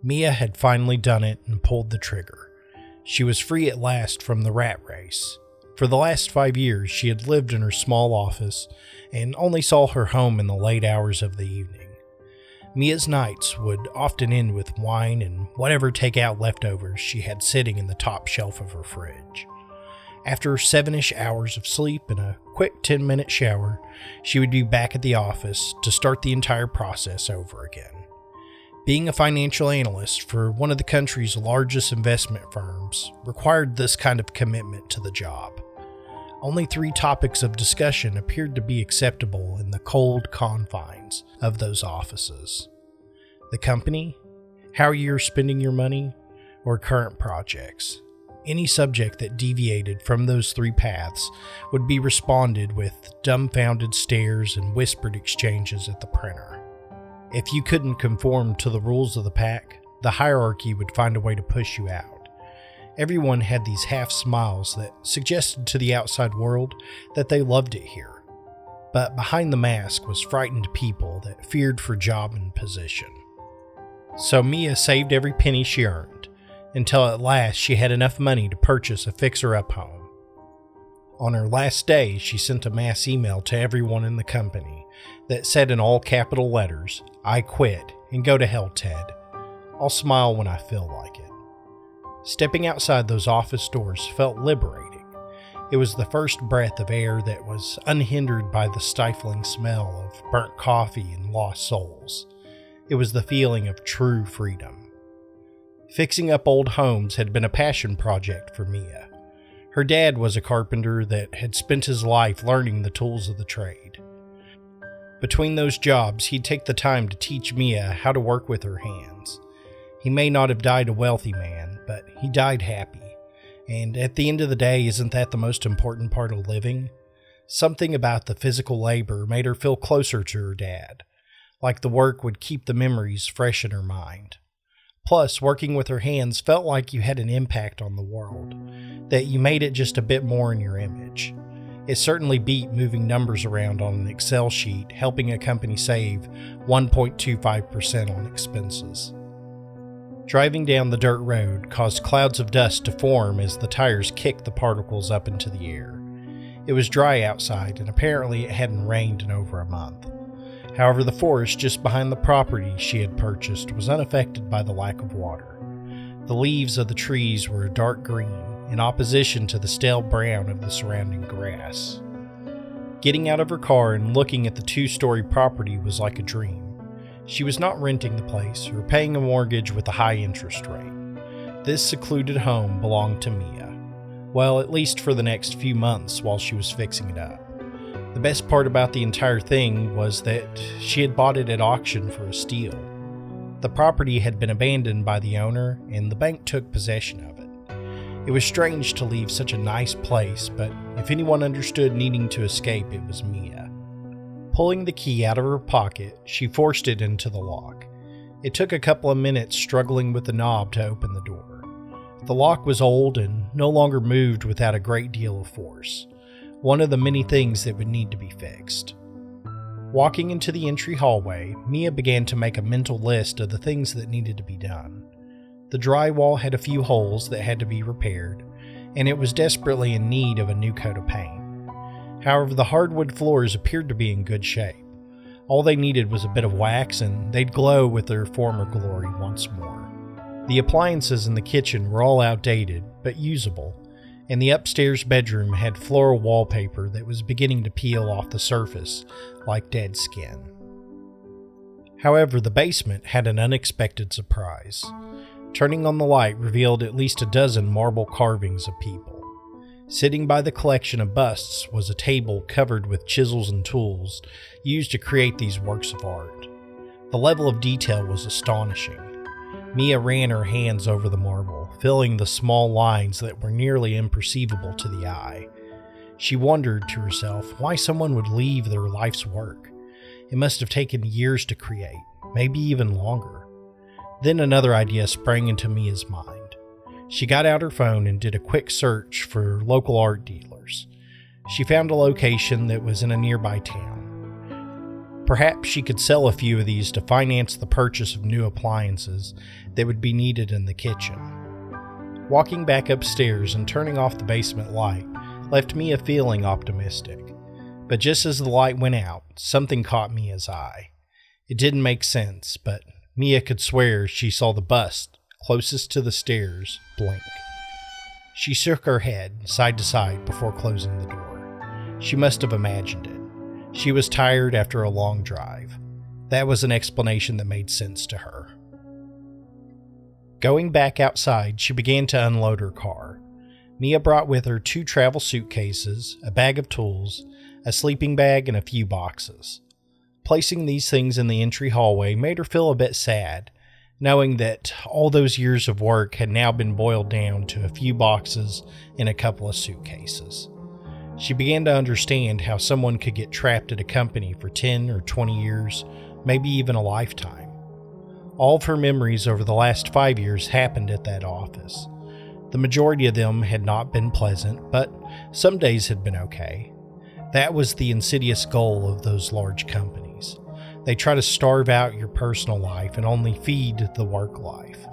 Miah had finally done it and pulled the trigger. She was free at last from the rat race. For the last 5 years, she had lived in her small office and only saw her home in the late hours of the evening. Mia's nights would often end with wine and whatever takeout leftovers she had sitting in the top shelf of her fridge. After 7-ish hours of sleep and a quick 10-minute shower, she would be back at the office to start the entire process over again. Being a financial analyst for one of the country's largest investment firms required this kind of commitment to the job. Only 3 topics of discussion appeared to be acceptable in the cold confines of those offices: the company, how you're spending your money, or current projects. Any subject that deviated from those 3 paths would be responded with dumbfounded stares and whispered exchanges at the printer. If you couldn't conform to the rules of the pack, the hierarchy would find a way to push you out. Everyone had these half smiles that suggested to the outside world that they loved it here. But behind the mask was frightened people that feared for job and position. So Miah saved every penny she earned, until at last she had enough money to purchase a fixer-up home. On her last day, she sent a mass email to everyone in the company that said in all capital letters, "I quit, and go to hell, Ted. I'll smile when I feel like it." Stepping outside those office doors felt liberating. It was the first breath of air that was unhindered by the stifling smell of burnt coffee and lost souls. It was the feeling of true freedom. Fixing up old homes had been a passion project for Miah. Her dad was a carpenter that had spent his life learning the tools of the trade. Between those jobs, he'd take the time to teach Miah how to work with her hands. He may not have died a wealthy man, but he died happy. And at the end of the day, isn't that the most important part of living? Something about the physical labor made her feel closer to her dad, like the work would keep the memories fresh in her mind. Plus, working with her hands felt like you had an impact on the world, that you made it just a bit more in your image. It certainly beat moving numbers around on an Excel sheet, helping a company save 1.25% on expenses. Driving down the dirt road caused clouds of dust to form as the tires kicked the particles up into the air. It was dry outside, and apparently it hadn't rained in over a month. However, the forest just behind the property she had purchased was unaffected by the lack of water. The leaves of the trees were a dark green, in opposition to the stale brown of the surrounding grass. Getting out of her car and looking at the 2-story property was like a dream. She was not renting the place or paying a mortgage with a high interest rate. This secluded home belonged to Miah. Well, at least for the next few months while she was fixing it up. The best part about the entire thing was that she had bought it at auction for a steal. The property had been abandoned by the owner, and the bank took possession of it. It was strange to leave such a nice place, but if anyone understood needing to escape, it was Miah. Pulling the key out of her pocket, she forced it into the lock. It took a couple of minutes struggling with the knob to open the door. The lock was old and no longer moved without a great deal of force. One of the many things that would need to be fixed. Walking into the entry hallway, Miah began to make a mental list of the things that needed to be done. The drywall had a few holes that had to be repaired, and it was desperately in need of a new coat of paint. However, the hardwood floors appeared to be in good shape. All they needed was a bit of wax, and they'd glow with their former glory once more. The appliances in the kitchen were all outdated, but usable, and the upstairs bedroom had floral wallpaper that was beginning to peel off the surface like dead skin. However, the basement had an unexpected surprise. Turning on the light revealed at least a dozen marble carvings of people. Sitting by the collection of busts was a table covered with chisels and tools used to create these works of art. The level of detail was astonishing. Miah ran her hands over the marble, filling the small lines that were nearly imperceivable to the eye. She wondered to herself why someone would leave their life's work. It must have taken years to create, maybe even longer. Then another idea sprang into Mia's mind. She got out her phone and did a quick search for local art dealers. She found a location that was in a nearby town. Perhaps she could sell a few of these to finance the purchase of new appliances that would be needed in the kitchen. Walking back upstairs and turning off the basement light left Miah feeling optimistic. But just as the light went out, something caught Mia's eye. It didn't make sense, but Miah could swear she saw the bust closest to the stairs blink. She shook her head side to side before closing the door. She must have imagined it. She was tired after a long drive. That was an explanation that made sense to her. Going back outside, she began to unload her car. Miah brought with her 2 travel suitcases, a bag of tools, a sleeping bag, and a few boxes. Placing these things in the entry hallway made her feel a bit sad, knowing that all those years of work had now been boiled down to a few boxes and a couple of suitcases. She began to understand how someone could get trapped at a company for 10 or 20 years, maybe even a lifetime. All of her memories over the last 5 years happened at that office. The majority of them had not been pleasant, but some days had been okay. That was the insidious goal of those large companies. They try to starve out your personal life and only feed the work life,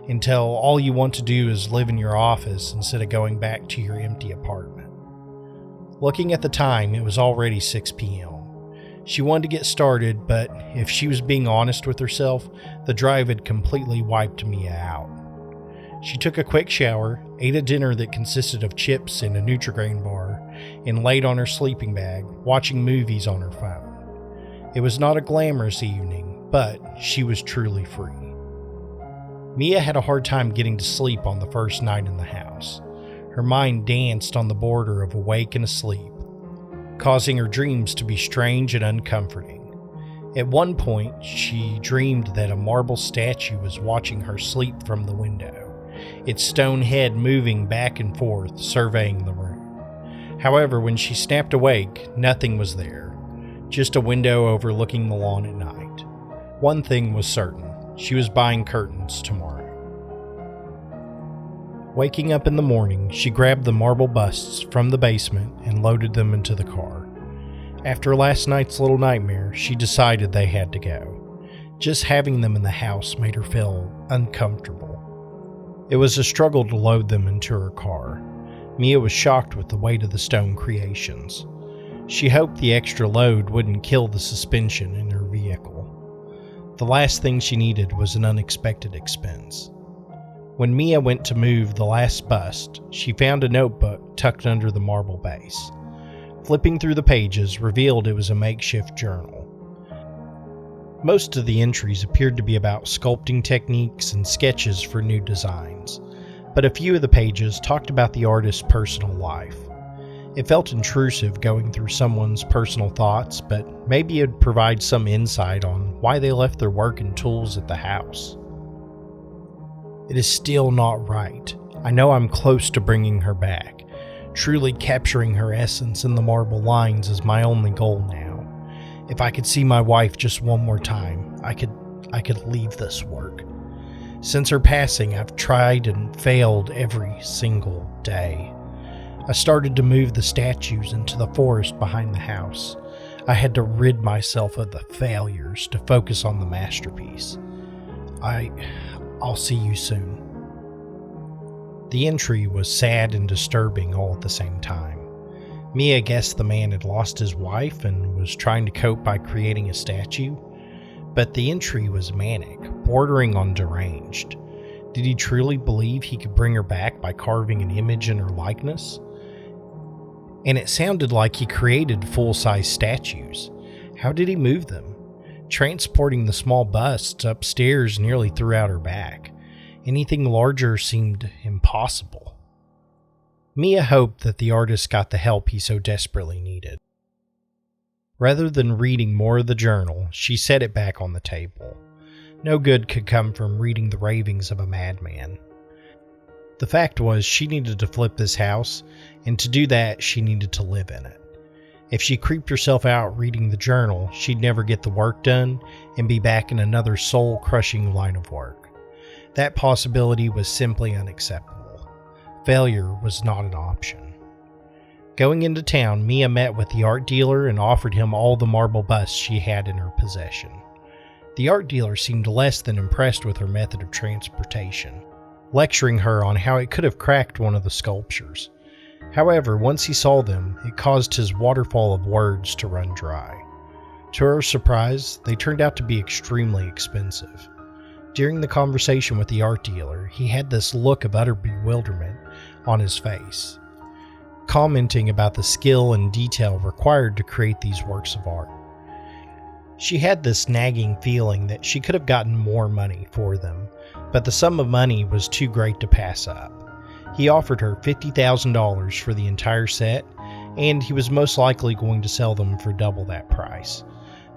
until all you want to do is live in your office instead of going back to your empty apartment. Looking at the time, it was already 6 p.m. She wanted to get started, but if she was being honest with herself, the drive had completely wiped Miah out. She took a quick shower, ate a dinner that consisted of chips and a Nutri-Grain bar, and laid on her sleeping bag, watching movies on her phone. It was not a glamorous evening, but she was truly free. Miah had a hard time getting to sleep on the first night in the house. Her mind danced on the border of awake and asleep, causing her dreams to be strange and uncomforting. At one point, she dreamed that a marble statue was watching her sleep from the window, its stone head moving back and forth, surveying the room. However, when she snapped awake, nothing was there, just a window overlooking the lawn at night. One thing was certain, she was buying curtains tomorrow. Waking up in the morning, she grabbed the marble busts from the basement and loaded them into the car. After last night's little nightmare, she decided they had to go. Just having them in the house made her feel uncomfortable. It was a struggle to load them into her car. Miah was shocked with the weight of the stone creations. She hoped the extra load wouldn't kill the suspension in her vehicle. The last thing she needed was an unexpected expense. When Miah went to move the last bust, she found a notebook tucked under the marble base. Flipping through the pages revealed it was a makeshift journal. Most of the entries appeared to be about sculpting techniques and sketches for new designs, but a few of the pages talked about the artist's personal life. It felt intrusive going through someone's personal thoughts, but maybe it'd provide some insight on why they left their work and tools at the house. It is still not right. I know I'm close to bringing her back. Truly capturing her essence in the marble lines is my only goal now. If I could see my wife just one more time, I could leave this work. Since her passing, I've tried and failed every single day. I started to move the statues into the forest behind the house. I had to rid myself of the failures to focus on the masterpiece. I'll see you soon. The entry was sad and disturbing all at the same time. Miah guessed the man had lost his wife and was trying to cope by creating a statue, but the entry was manic, bordering on deranged. Did he truly believe he could bring her back by carving an image in her likeness? And it sounded like he created full-size statues. How did he move them? Transporting the small busts upstairs nearly threw out her back. Anything larger seemed impossible. Miah hoped that the artist got the help he so desperately needed. Rather than reading more of the journal, she set it back on the table. No good could come from reading the ravings of a madman. The fact was, she needed to flip this house, and to do that, she needed to live in it. If she creeped herself out reading the journal, she'd never get the work done and be back in another soul-crushing line of work. That possibility was simply unacceptable. Failure was not an option. Going into town, Miah met with the art dealer and offered him all the marble busts she had in her possession. The art dealer seemed less than impressed with her method of transportation, lecturing her on how it could have cracked one of the sculptures. However, once he saw them, it caused his waterfall of words to run dry. To her surprise, they turned out to be extremely expensive. During the conversation with the art dealer, he had this look of utter bewilderment on his face, commenting about the skill and detail required to create these works of art. She had this nagging feeling that she could have gotten more money for them, but the sum of money was too great to pass up. He offered her $50,000 for the entire set, and he was most likely going to sell them for double that price.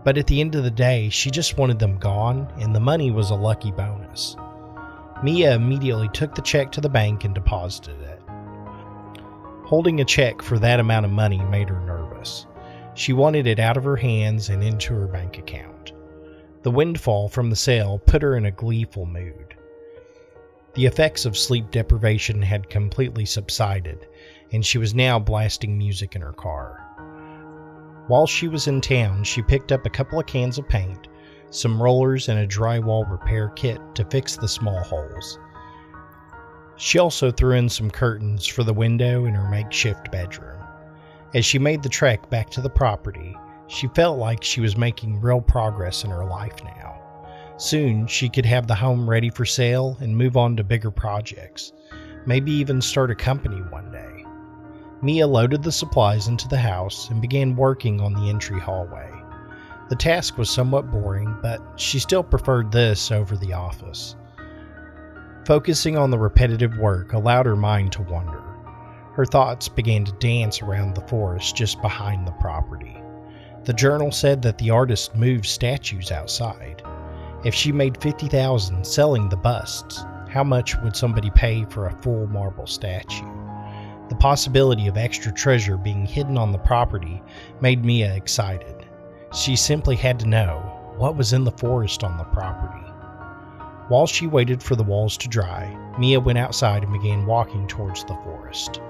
But at the end of the day, she just wanted them gone, and the money was a lucky bonus. Miah immediately took the check to the bank and deposited it. Holding a check for that amount of money made her nervous. She wanted it out of her hands and into her bank account. The windfall from the sale put her in a gleeful mood. The effects of sleep deprivation had completely subsided, and she was now blasting music in her car. While she was in town, she picked up a couple of cans of paint, some rollers, and a drywall repair kit to fix the small holes. She also threw in some curtains for the window in her makeshift bedroom. As she made the trek back to the property, she felt like she was making real progress in her life now. Soon, she could have the home ready for sale and move on to bigger projects, maybe even start a company one day. Miah loaded the supplies into the house and began working on the entry hallway. The task was somewhat boring, but she still preferred this over the office. Focusing on the repetitive work allowed her mind to wander. Her thoughts began to dance around the forest just behind the property. The journal said that the artist moved statues outside. If she made $50,000 selling the busts, how much would somebody pay for a full marble statue? The possibility of extra treasure being hidden on the property made Miah excited. She simply had to know what was in the forest on the property. While she waited for the walls to dry, Miah went outside and began walking towards the forest.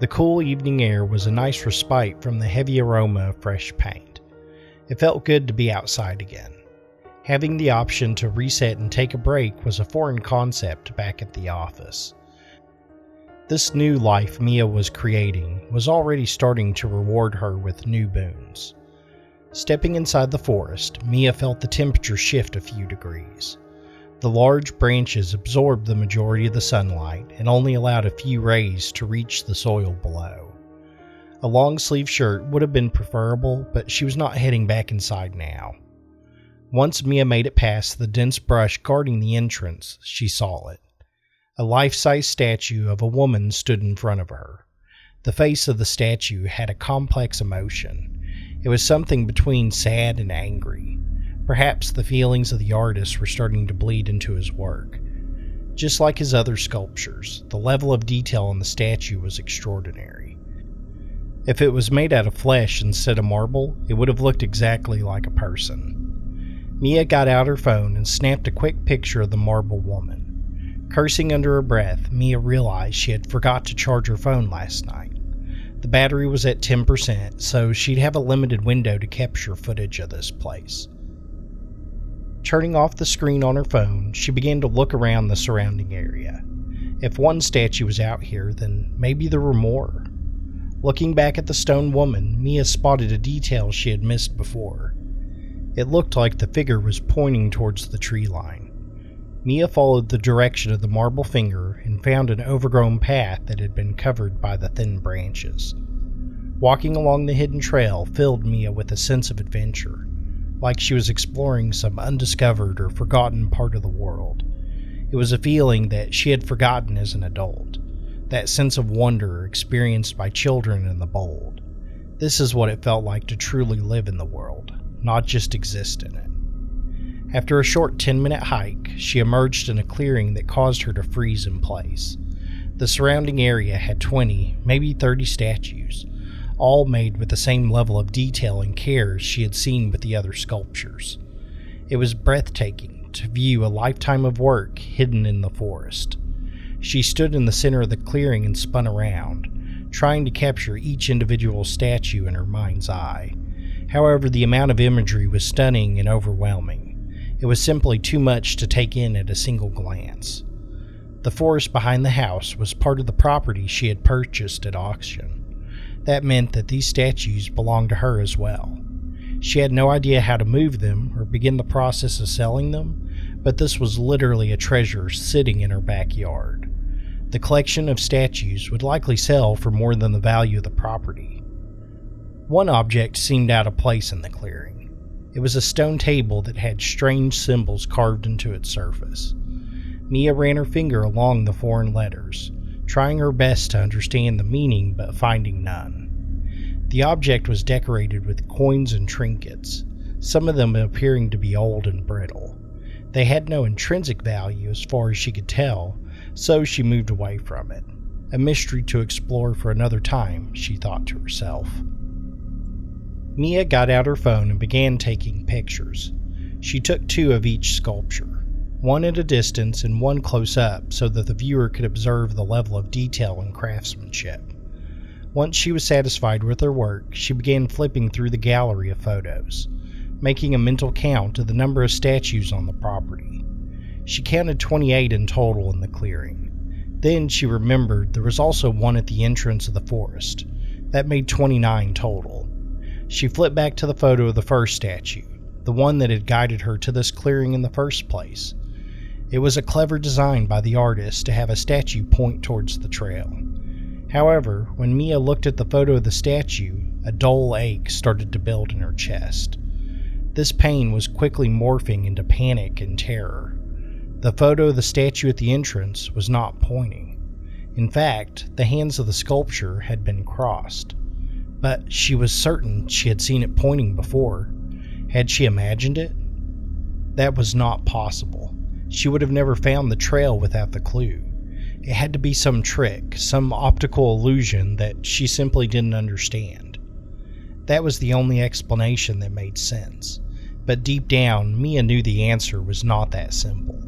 The cool evening air was a nice respite from the heavy aroma of fresh paint. It felt good to be outside again. Having the option to reset and take a break was a foreign concept back at the office. This new life Miah was creating was already starting to reward her with new boons. Stepping inside the forest, Miah felt the temperature shift a few degrees. The large branches absorbed the majority of the sunlight and only allowed a few rays to reach the soil below. A long-sleeve shirt would have been preferable, but she was not heading back inside now. Once Miah made it past the dense brush guarding the entrance, she saw it. A life-size statue of a woman stood in front of her. The face of the statue had a complex emotion. It was something between sad and angry. Perhaps the feelings of the artist were starting to bleed into his work. Just like his other sculptures, the level of detail on the statue was extraordinary. If it was made out of flesh instead of marble, it would have looked exactly like a person. Miah got out her phone and snapped a quick picture of the marble woman. Cursing under her breath, Miah realized she had forgot to charge her phone last night. The battery was at 10%, so she'd have a limited window to capture footage of this place. Turning off the screen on her phone, she began to look around the surrounding area. If one statue was out here, then maybe there were more. Looking back at the stone woman, Miah spotted a detail she had missed before. It looked like the figure was pointing towards the tree line. Miah followed the direction of the marble finger and found an overgrown path that had been covered by the thin branches. Walking along the hidden trail filled Miah with a sense of adventure, like she was exploring some undiscovered or forgotten part of the world. It was a feeling that she had forgotten as an adult, that sense of wonder experienced by children and the bold. This is what it felt like to truly live in the world, not just exist in it. After a short 10-minute hike, she emerged in a clearing that caused her to freeze in place. The surrounding area had 20, maybe 30 statues, all made with the same level of detail and care she had seen with the other sculptures. It was breathtaking to view a lifetime of work hidden in the forest. She stood in the center of the clearing and spun around, trying to capture each individual statue in her mind's eye. However, the amount of imagery was stunning and overwhelming. It was simply too much to take in at a single glance. The forest behind the house was part of the property she had purchased at auction. That meant that these statues belonged to her as well. She had no idea how to move them or begin the process of selling them, but this was literally a treasure sitting in her backyard. The collection of statues would likely sell for more than the value of the property. One object seemed out of place in the clearing. It was a stone table that had strange symbols carved into its surface. Miah ran her finger along the foreign letters, trying her best to understand the meaning but finding none. The object was decorated with coins and trinkets, some of them appearing to be old and brittle. They had no intrinsic value as far as she could tell, so she moved away from it. A mystery to explore for another time, she thought to herself. Miah got out her phone and began taking pictures. She took 2 of each sculpture, one at a distance and one close up so that the viewer could observe the level of detail and craftsmanship. Once she was satisfied with her work, she began flipping through the gallery of photos, making a mental count of the number of statues on the property. She counted 28 in total in the clearing. Then she remembered there was also one at the entrance of the forest. That made 29 total. She flipped back to the photo of the first statue, the one that had guided her to this clearing in the first place. It was a clever design by the artist to have a statue point towards the trail. However, when Miah looked at the photo of the statue, a dull ache started to build in her chest. This pain was quickly morphing into panic and terror. The photo of the statue at the entrance was not pointing. In fact, the hands of the sculpture had been crossed. But she was certain she had seen it pointing before. Had she imagined it? That was not possible. She would have never found the trail without the clue. It had to be some trick, some optical illusion that she simply didn't understand. That was the only explanation that made sense. But deep down, Miah knew the answer was not that simple.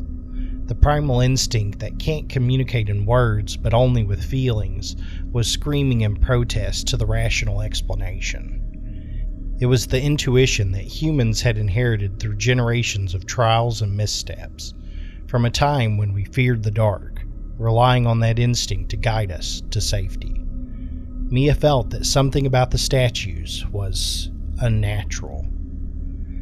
The primal instinct that can't communicate in words but only with feelings was screaming in protest to the rational explanation. It was the intuition that humans had inherited through generations of trials and missteps, from a time when we feared the dark, relying on that instinct to guide us to safety. Miah felt that something about the statues was unnatural.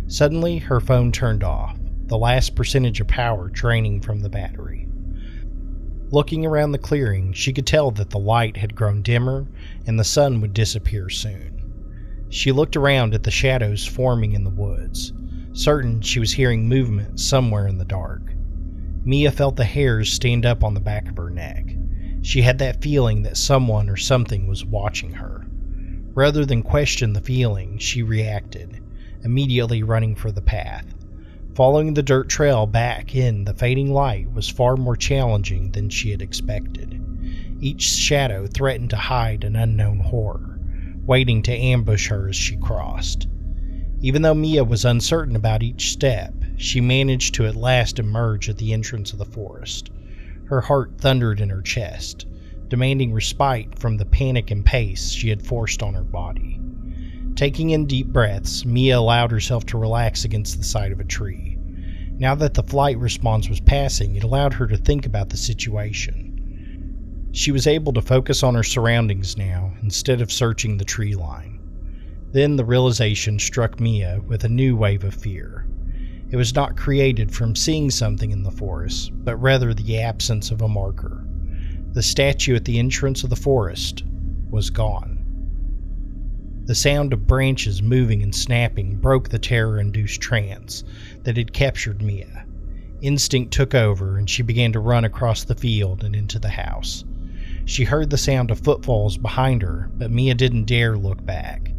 Suddenly, her phone turned off, the last percentage of power draining from the battery. Looking around the clearing, she could tell that the light had grown dimmer and the sun would disappear soon. She looked around at the shadows forming in the woods, certain she was hearing movement somewhere in the dark. Miah felt the hairs stand up on the back of her neck. She had that feeling that someone or something was watching her. Rather than question the feeling, she reacted, immediately running for the path. Following the dirt trail back in the fading light was far more challenging than she had expected. Each shadow threatened to hide an unknown horror, waiting to ambush her as she crossed. Even though Miah was uncertain about each step, she managed to at last emerge at the entrance of the forest. Her heart thundered in her chest, demanding respite from the panic and pace she had forced on her body. Taking in deep breaths, Miah allowed herself to relax against the side of a tree. Now that the flight response was passing, it allowed her to think about the situation. She was able to focus on her surroundings now, instead of searching the tree line. Then the realization struck Miah with a new wave of fear. It was not created from seeing something in the forest, but rather the absence of a marker. The statue at the entrance of the forest was gone. The sound of branches moving and snapping broke the terror-induced trance that had captured Miah. Instinct took over, and she began to run across the field and into the house. She heard the sound of footfalls behind her, but Miah didn't dare look back.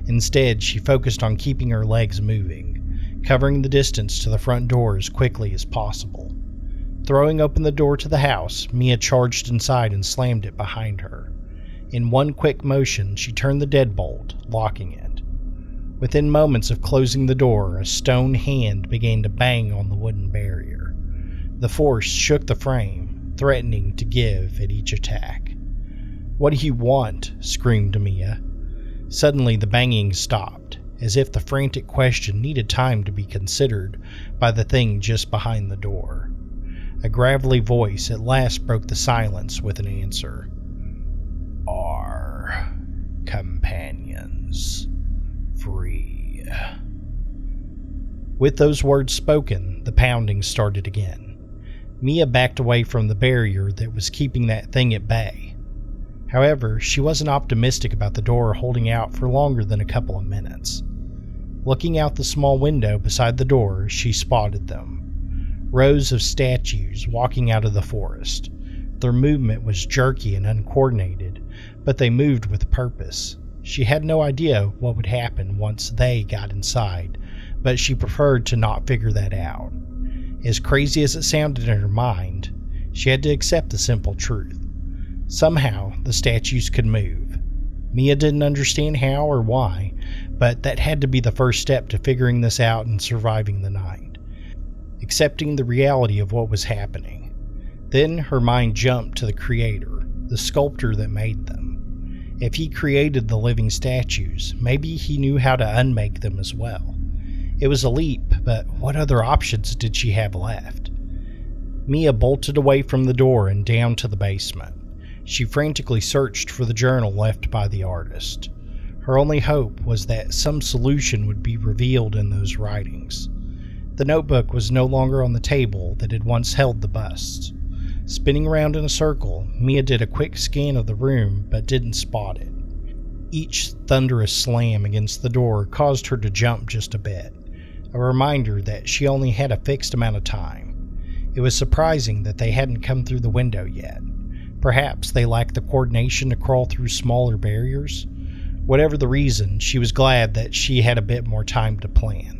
Instead, she focused on keeping her legs moving, covering the distance to the front door as quickly as possible. Throwing open the door to the house, Miah charged inside and slammed it behind her. In one quick motion, she turned the deadbolt, locking it. Within moments of closing the door, a stone hand began to bang on the wooden barrier. The force shook the frame, threatening to give at each attack. "What do you want?" screamed Miah. Suddenly the banging stopped, as if the frantic question needed time to be considered by the thing just behind the door. A gravelly voice at last broke the silence with an answer. "Our companions free." With those words spoken, the pounding started again. Miah backed away from the barrier that was keeping that thing at bay. However, she wasn't optimistic about the door holding out for longer than a couple of minutes. Looking out the small window beside the door, she spotted them. Rows of statues walking out of the forest. Their movement was jerky and uncoordinated, but they moved with purpose. She had no idea what would happen once they got inside, but she preferred to not figure that out. As crazy as it sounded in her mind, she had to accept the simple truth. Somehow, the statues could move. Miah didn't understand how or why, but that had to be the first step to figuring this out and surviving the night. Accepting the reality of what was happening. Then her mind jumped to the creator, the sculptor that made them. If he created the living statues, maybe he knew how to unmake them as well. It was a leap, but what other options did she have left? Miah bolted away from the door and down to the basement. She frantically searched for the journal left by the artist. Her only hope was that some solution would be revealed in those writings. The notebook was no longer on the table that had once held the busts. Spinning around in a circle, Miah did a quick scan of the room but didn't spot it. Each thunderous slam against the door caused her to jump just a bit, a reminder that she only had a fixed amount of time. It was surprising that they hadn't come through the window yet. Perhaps they lacked the coordination to crawl through smaller barriers. Whatever the reason, she was glad that she had a bit more time to plan.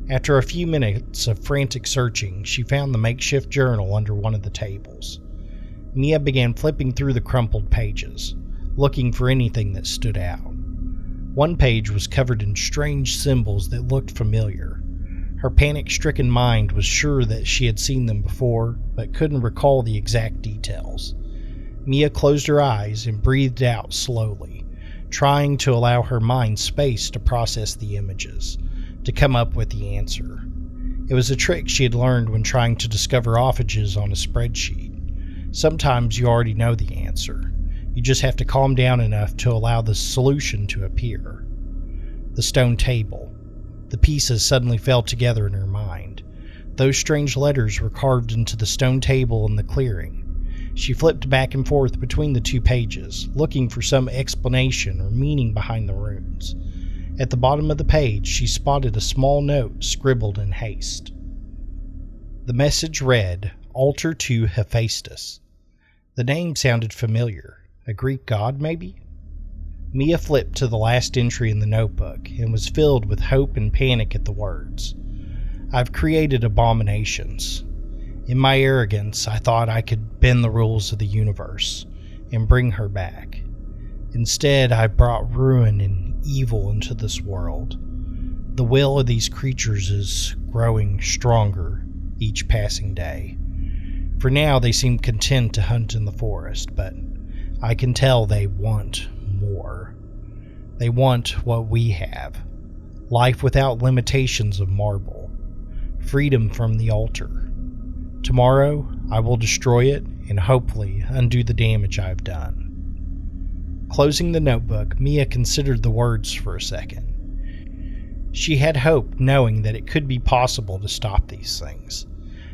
After a few minutes of frantic searching, she found the makeshift journal under one of the tables. Miah began flipping through the crumpled pages, looking for anything that stood out. One page was covered in strange symbols that looked familiar. Her panic-stricken mind was sure that she had seen them before, but couldn't recall the exact details. Miah closed her eyes and breathed out slowly, trying to allow her mind space to process the images, to come up with the answer. It was a trick she had learned when trying to discover offages on a spreadsheet. Sometimes you already know the answer. You just have to calm down enough to allow the solution to appear. The stone table. The pieces suddenly fell together in her mind. Those strange letters were carved into the stone table in the clearing. She flipped back and forth between the two pages, looking for some explanation or meaning behind the runes. At the bottom of the page, she spotted a small note scribbled in haste. The message read, "Altar to Hephaestus." The name sounded familiar. A Greek god, maybe? Miah flipped to the last entry in the notebook and was filled with hope and panic at the words. "I've created abominations. In my arrogance, I thought I could bend the rules of the universe and bring her back. Instead, I brought ruin and evil into this world. The will of these creatures is growing stronger each passing day. For now, they seem content to hunt in the forest, but I can tell they want more. They want what we have. Life without limitations of marble. Freedom from the altar. Tomorrow, I will destroy it and hopefully undo the damage I've done." Closing the notebook, Miah considered the words for a second. She had hope, knowing that it could be possible to stop these things.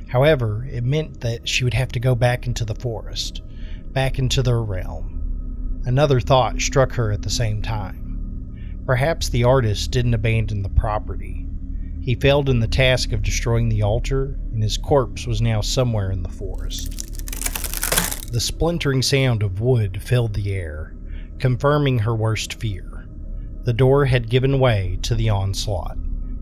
However, it meant that she would have to go back into the forest, back into their realm. Another thought struck her at the same time. Perhaps the artist didn't abandon the property. He failed in the task of destroying the altar, and his corpse was now somewhere in the forest. The splintering sound of wood filled the air, confirming her worst fear. The door had given way to the onslaught.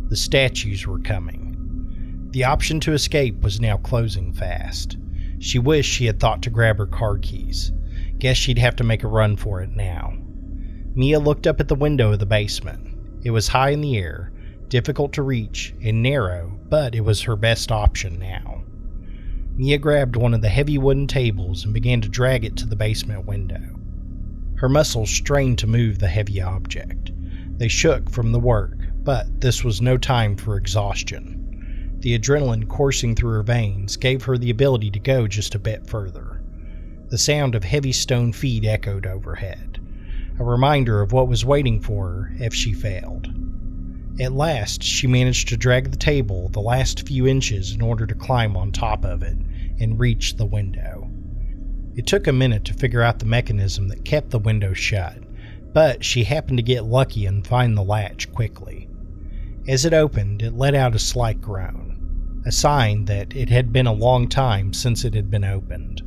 The statues were coming. The option to escape was now closing fast. She wished she had thought to grab her car keys. Guess she'd have to make a run for it now. Miah looked up at the window of the basement. It was high in the air, difficult to reach, and narrow, but it was her best option now. Miah grabbed one of the heavy wooden tables and began to drag it to the basement window. Her muscles strained to move the heavy object. They shook from the work, but this was no time for exhaustion. The adrenaline coursing through her veins gave her the ability to go just a bit further. The sound of heavy stone feet echoed overhead, a reminder of what was waiting for her if she failed. At last, she managed to drag the table the last few inches in order to climb on top of it and reach the window. It took a minute to figure out the mechanism that kept the window shut, but she happened to get lucky and find the latch quickly. As it opened, it let out a slight groan, a sign that it had been a long time since it had been opened.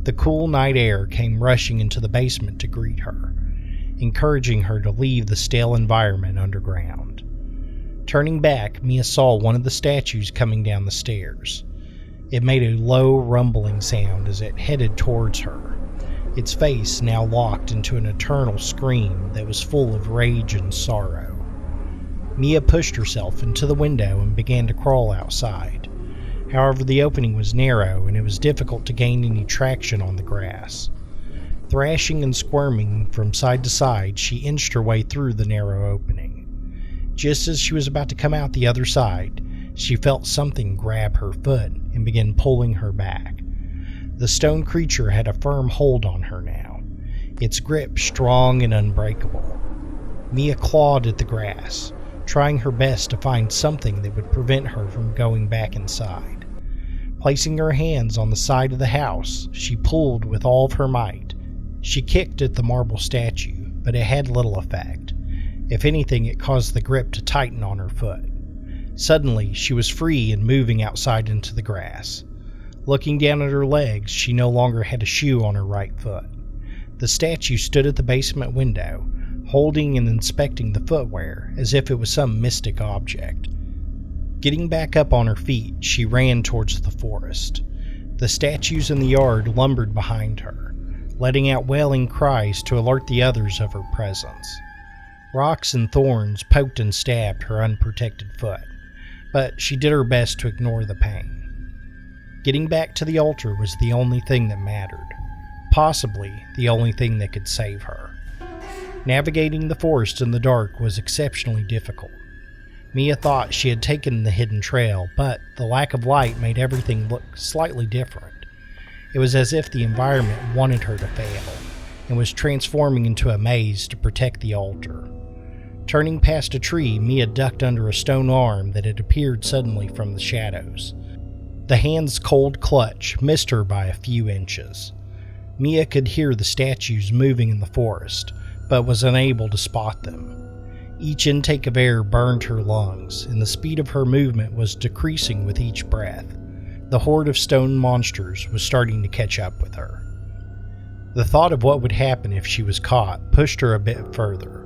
The cool night air came rushing into the basement to greet her, encouraging her to leave the stale environment underground. Turning back, Miah saw one of the statues coming down the stairs. It made a low, rumbling sound as it headed towards her, its face now locked into an eternal scream that was full of rage and sorrow. Miah pushed herself into the window and began to crawl outside. However, the opening was narrow and it was difficult to gain any traction on the grass. Thrashing and squirming from side to side, she inched her way through the narrow opening. Just as she was about to come out the other side, she felt something grab her foot and begin pulling her back. The stone creature had a firm hold on her now, its grip strong and unbreakable. Miah clawed at the grass, trying her best to find something that would prevent her from going back inside. Placing her hands on the side of the house, she pulled with all of her might. She kicked at the marble statue, but it had little effect. If anything, it caused the grip to tighten on her foot. Suddenly, she was free and moving outside into the grass. Looking down at her legs, she no longer had a shoe on her right foot. The statue stood at the basement window, holding and inspecting the footwear as if it was some mystic object. Getting back up on her feet, she ran towards the forest. The statues in the yard lumbered behind her, letting out wailing cries to alert the others of her presence. Rocks and thorns poked and stabbed her unprotected foot, but she did her best to ignore the pain. Getting back to the altar was the only thing that mattered, possibly the only thing that could save her. Navigating the forest in the dark was exceptionally difficult. Miah thought she had taken the hidden trail, but the lack of light made everything look slightly different. It was as if the environment wanted her to fail, and was transforming into a maze to protect the altar. Turning past a tree, Miah ducked under a stone arm that had appeared suddenly from the shadows. The hand's cold clutch missed her by a few inches. Miah could hear the statues moving in the forest, but was unable to spot them. Each intake of air burned her lungs, and the speed of her movement was decreasing with each breath. The horde of stone monsters was starting to catch up with her. The thought of what would happen if she was caught pushed her a bit further.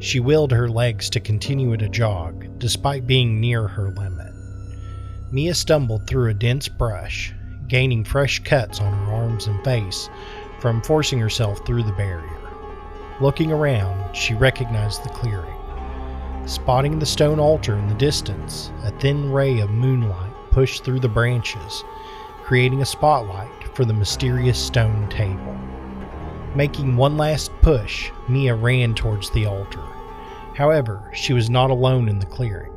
She willed her legs to continue at a jog, despite being near her limit. Miah stumbled through a dense brush, gaining fresh cuts on her arms and face from forcing herself through the barrier. Looking around, she recognized the clearing. Spotting the stone altar in the distance, a thin ray of moonlight pushed through the branches, creating a spotlight for the mysterious stone table. Making one last push, Miah ran towards the altar. However, she was not alone in the clearing.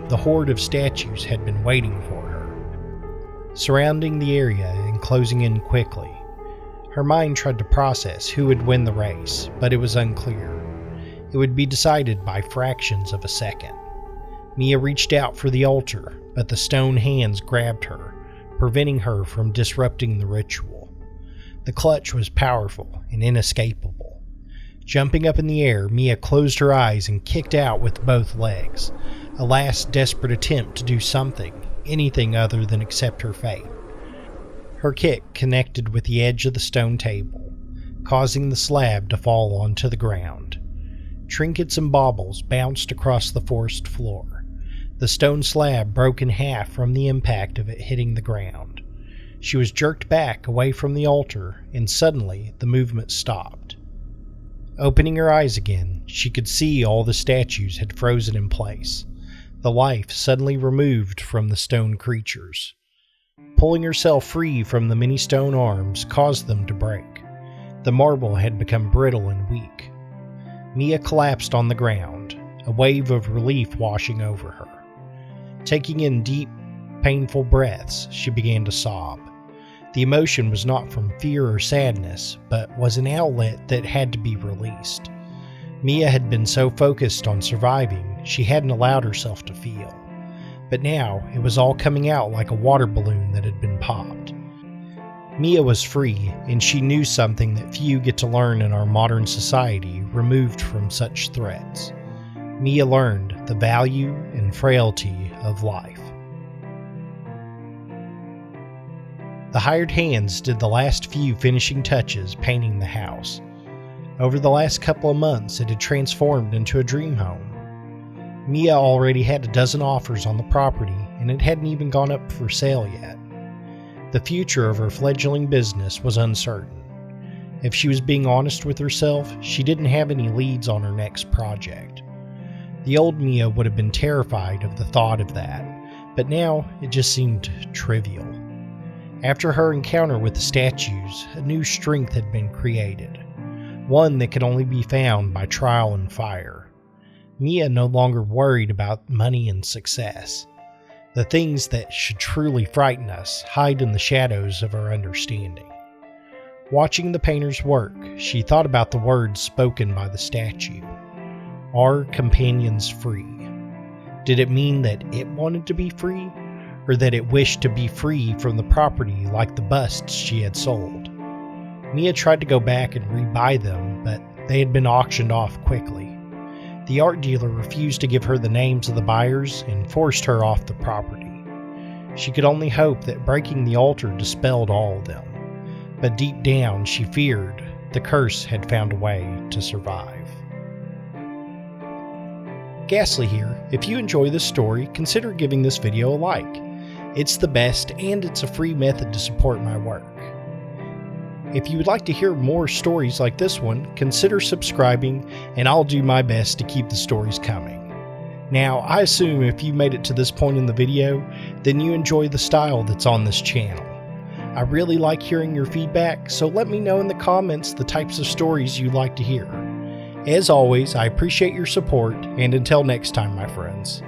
The horde of statues had been waiting for her, surrounding the area and closing in quickly. Her mind tried to process who would win the race, but it was unclear. It would be decided by fractions of a second. Miah reached out for the altar, but the stone hands grabbed her, preventing her from disrupting the ritual. The clutch was powerful and inescapable. Jumping up in the air, Miah closed her eyes and kicked out with both legs, a last desperate attempt to do something, anything other than accept her fate. Her kick connected with the edge of the stone table, causing the slab to fall onto the ground. Trinkets and baubles bounced across the forest floor. The stone slab broke in half from the impact of it hitting the ground. She was jerked back away from the altar, and suddenly the movement stopped. Opening her eyes again, she could see all the statues had frozen in place, the life suddenly removed from the stone creatures. Pulling herself free from the many stone arms caused them to break. The marble had become brittle and weak. Miah collapsed on the ground, a wave of relief washing over her. Taking in deep, painful breaths, she began to sob. The emotion was not from fear or sadness, but was an outlet that had to be released. Miah had been so focused on surviving, she hadn't allowed herself to feel. But now, it was all coming out like a water balloon that had been popped. Miah was free, and she knew something that few get to learn in our modern society removed from such threats. Miah learned the value and frailty of life. The hired hands did the last few finishing touches painting the house. Over the last couple of months, it had transformed into a dream home. Miah already had a dozen offers on the property, and it hadn't even gone up for sale yet. The future of her fledgling business was uncertain. If she was being honest with herself, she didn't have any leads on her next project. The old Miah would have been terrified of the thought of that, but now it just seemed trivial. After her encounter with the statues, a new strength had been created, one that could only be found by trial and fire. Miah no longer worried about money and success. The things that should truly frighten us hide in the shadows of our understanding. Watching the painter's work, she thought about the words spoken by the statue. Are companions free? Did it mean that it wanted to be free? Or that it wished to be free from the property like the busts she had sold? Miah tried to go back and rebuy them, but they had been auctioned off quickly. The art dealer refused to give her the names of the buyers and forced her off the property. She could only hope that breaking the altar dispelled all of them, but deep down she feared the curse had found a way to survive. Ghastly here. If you enjoy this story, consider giving this video a like. It's the best, and it's a free method to support my work. If you would like to hear more stories like this one, consider subscribing, and I'll do my best to keep the stories coming. Now, I assume if you made it to this point in the video, then you enjoy the style that's on this channel. I really like hearing your feedback, so let me know in the comments the types of stories you'd like to hear. As always, I appreciate your support, and until next time, my friends.